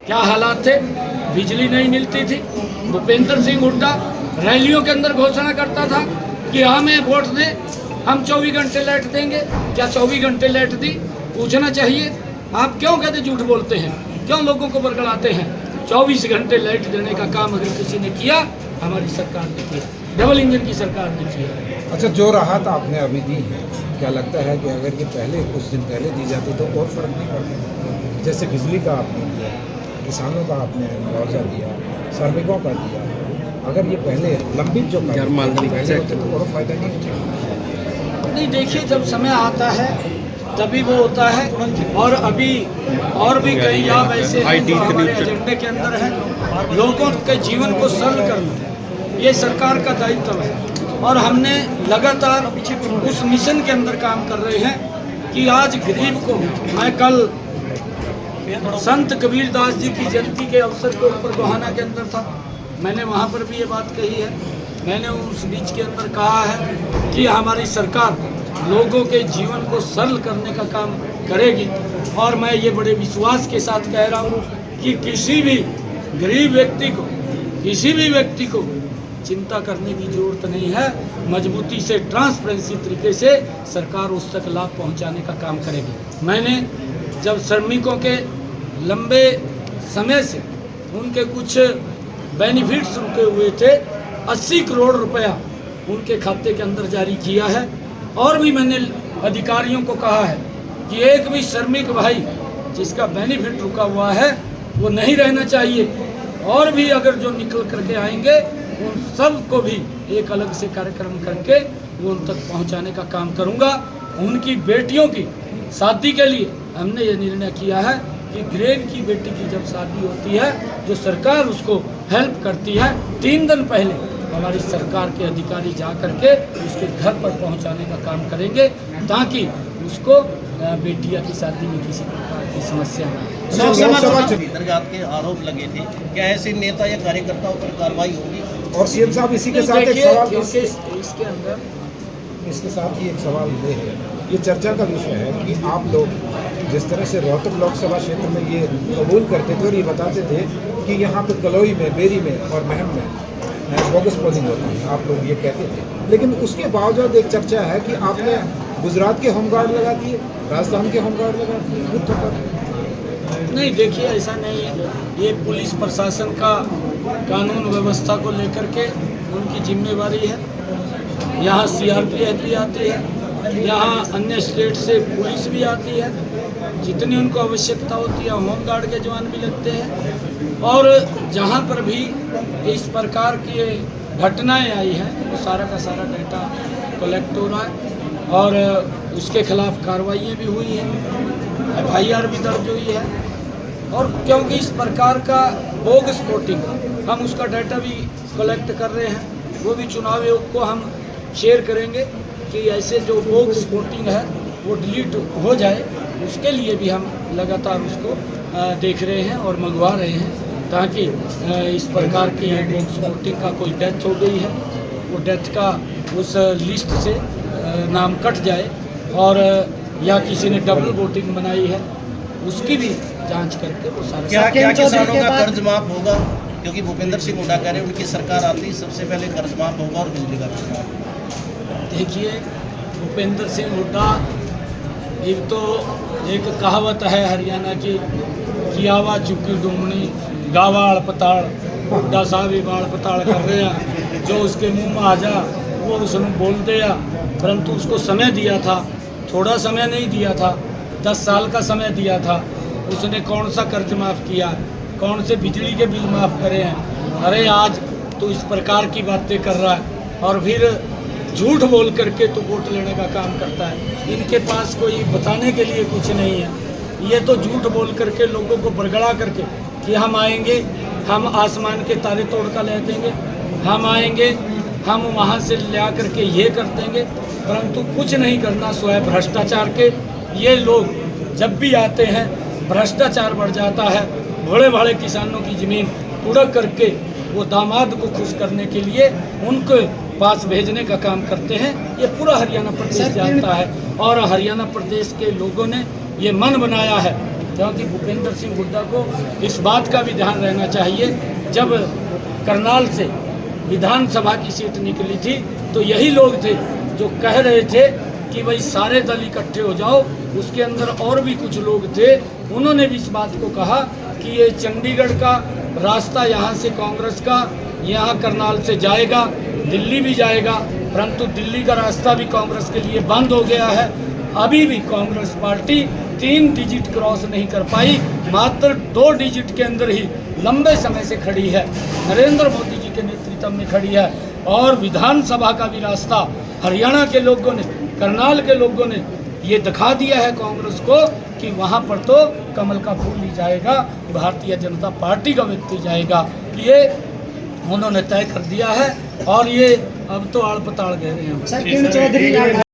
क्या हालात थे, बिजली नहीं मिलती थी। भूपेंद्र सिंह हुड्डा रैलियों के अंदर घोषणा करता था कि हमें वोट दें, हम 24 घंटे लाइट देंगे। क्या 24 घंटे लाइट दी? पूछना चाहिए। आप क्यों कहते झूठ बोलते हैं, क्यों लोगों को बरगलाते हैं? 24 घंटे लाइट देने का काम अगर किसी ने किया, हमारी सरकार ने किया, डबल इंजन की सरकार ने किया। अच्छा, जो राहत आपने अभी दी है, क्या लगता है कि अगर ये पहले कुछ दिन पहले दी जाती तो और फर्क नहीं पड़ता? जैसे बिजली का आपने दिया, किसानों का आपने मुआवजा दिया, श्रमिकों का दिया, अगर ये पहले लंबित जो पहले होते तो और फायदा नहीं होता? नहीं, देखिए, जब समय आता है तभी वो होता है। और अभी और भी कई लाभ ऐसे हैं जो हमारे एजेंडे के अंदर है। लोगों के जीवन को सरल करना ये सरकार का दायित्व है, और हमने लगातार उस मिशन के अंदर काम कर रहे हैं कि आज गरीब को, मैं कल संत कबीरदास जी की जयंती के अवसर के ऊपर गोहाना के अंदर था, मैंने वहाँ पर भी ये बात कही है। मैंने उस बीच के अंदर कहा है कि हमारी सरकार लोगों के जीवन को सरल करने का काम करेगी, और मैं ये बड़े विश्वास के साथ कह रहा हूँ कि किसी भी गरीब व्यक्ति को चिंता करने की ज़रूरत नहीं है। मजबूती से, ट्रांसपेरेंसी तरीके से सरकार उस तक लाभ पहुँचाने का काम करेगी। मैंने जब श्रमिकों के लंबे समय से उनके कुछ बेनिफिट्स रुके हुए थे, 80 करोड़ रुपया उनके खाते के अंदर जारी किया है। और भी मैंने अधिकारियों को कहा है कि एक भी श्रमिक भाई जिसका बेनिफिट रुका हुआ है वो नहीं रहना चाहिए, और भी अगर जो निकल करके आएंगे उन सब को भी एक अलग से कार्यक्रम करके वो उन तक पहुंचाने का काम करूंगा। उनकी बेटियों की शादी के लिए हमने ये निर्णय किया है कि ग्रेड की बेटी की जब शादी होती है, जो सरकार उसको हेल्प करती है, 3 दिन पहले हमारी सरकार के अधिकारी जा करके उसके घर पर पहुंचाने का काम करेंगे, ताकि उसको बेटिया की शादी में किसी प्रकार की समस्या न आए। लोकसभा के आरोप लगे थे, क्या ऐसे नेता या कार्यकर्ताओं पर कार्रवाई होगी? और सीएम साहब इसी के साथ एक सवाल, इसके अंदर इसके साथ ही एक सवाल ये है, ये चर्चा का विषय है कि आप लोग जिस तरह से रोहतक लोकसभा क्षेत्र में ये कबूल करते थे और ये बताते थे कि यहाँ पे कलोई में, बेरी में और महम में बोगस पोलिंग होती है, आप लोग ये कहते थे, लेकिन उसके बावजूद एक चर्चा है कि आपने गुजरात के होमगार्ड लगा दिए, राजस्थान के होमगार्ड लगा दिए बूथों पर। नहीं, देखिए, ऐसा नहीं है। ये पुलिस प्रशासन का कानून व्यवस्था को लेकर के उनकी जिम्मेवारी है। यहाँ सीआरपीएफ भी आती है, यहाँ अन्य स्टेट से पुलिस भी आती है, जितनी उनको आवश्यकता होती है होमगार्ड के जवान भी लगते हैं। और जहाँ पर भी इस प्रकार की घटनाएं आई हैं, वो सारा का सारा डेटा कलेक्ट हो रहा है, और उसके खिलाफ कार्रवाइयाँ भी हुई हैं, FIR भी दर्ज हुई है। और क्योंकि इस प्रकार का बोगस वोटिंग, हम उसका डाटा भी कलेक्ट कर रहे हैं, वो भी चुनाव आयोग को हम शेयर करेंगे कि ऐसे जो बोगस वोटिंग है वो डिलीट हो जाए। उसके लिए भी हम लगातार उसको देख रहे हैं और मंगवा रहे हैं, ताकि इस प्रकार की बोगस वोटिंग का कोई डेथ हो गई है, वो डेथ का उस लिस्ट से नाम कट जाए, और या किसी ने डबल वोटिंग बनाई है उसकी भी जांच करके वो सारा। क्या किसानों का कर्ज माफ होगा? क्योंकि भूपेंद्र सिंह हुड्डा कह रहे हैं उनकी सरकार आती सबसे पहले कर्ज माफ होगा और बिजली का बिल। देखिए, भूपेंद्र सिंह हुड्डा, एक कहावत है हरियाणा की, कियावा चुकी डूमनी गावाड़ पताड़, हुड्डा साहब ही बाड़ पताड़ कर रहे हैं, जो उसके मुंह में आ जा वो उसने बोल दिया। परंतु उसको समय दिया था, थोड़ा समय नहीं दिया था, 10 साल का समय दिया था। उसने कौन सा कर्ज माफ़ किया, कौन से बिजली के बिल माफ़ करे हैं? अरे आज तो इस प्रकार की बातें कर रहा है, और फिर झूठ बोल करके तो वोट लेने का काम करता है। इनके पास कोई बताने के लिए कुछ नहीं है, ये तो झूठ बोल करके लोगों को बरगड़ा करके कि हम आएंगे, हम आसमान के तारे तोड़ कर ले देंगे, हम आएंगे, हम वहाँ से ले करके ये कर देंगे, परंतु कुछ नहीं करना। स्वयं भ्रष्टाचार के ये लोग जब भी आते हैं, भ्रष्टाचार बढ़ जाता है, बड़े बड़े किसानों की ज़मीन उड़क करके वो दामाद को खुश करने के लिए उनके पास भेजने का काम करते हैं। ये पूरा हरियाणा प्रदेश जानता है, और हरियाणा प्रदेश के लोगों ने ये मन बनाया है क्योंकि भूपेंद्र सिंह हुड्डा को इस बात का भी ध्यान रहना चाहिए, जब करनाल से विधानसभा की सीट निकली थी तो यही लोग थे जो कह रहे थे कि भाई सारे दल इकट्ठे हो जाओ। उसके अंदर और भी कुछ लोग थे, उन्होंने भी इस बात को कहा कि ये चंडीगढ़ का रास्ता यहाँ से कांग्रेस का यहाँ करनाल से जाएगा, दिल्ली भी जाएगा, परंतु दिल्ली का रास्ता भी कांग्रेस के लिए बंद हो गया है। अभी भी कांग्रेस पार्टी 3 डिजिट क्रॉस नहीं कर पाई, मात्र 2 डिजिट के अंदर ही लंबे समय से खड़ी है, नरेंद्र मोदी जी के नेतृत्व में खड़ी है। और विधानसभा का भी रास्ता हरियाणा के लोगों ने, करनाल के लोगों ने ये दिखा दिया है कांग्रेस को कि वहाँ पर तो कमल का फूल ही जाएगा, भारतीय जनता पार्टी का व्यक्ति जाएगा, ये उन्होंने तय कर दिया है। और ये अब तो आड़ पताड़ कह रहे हैं।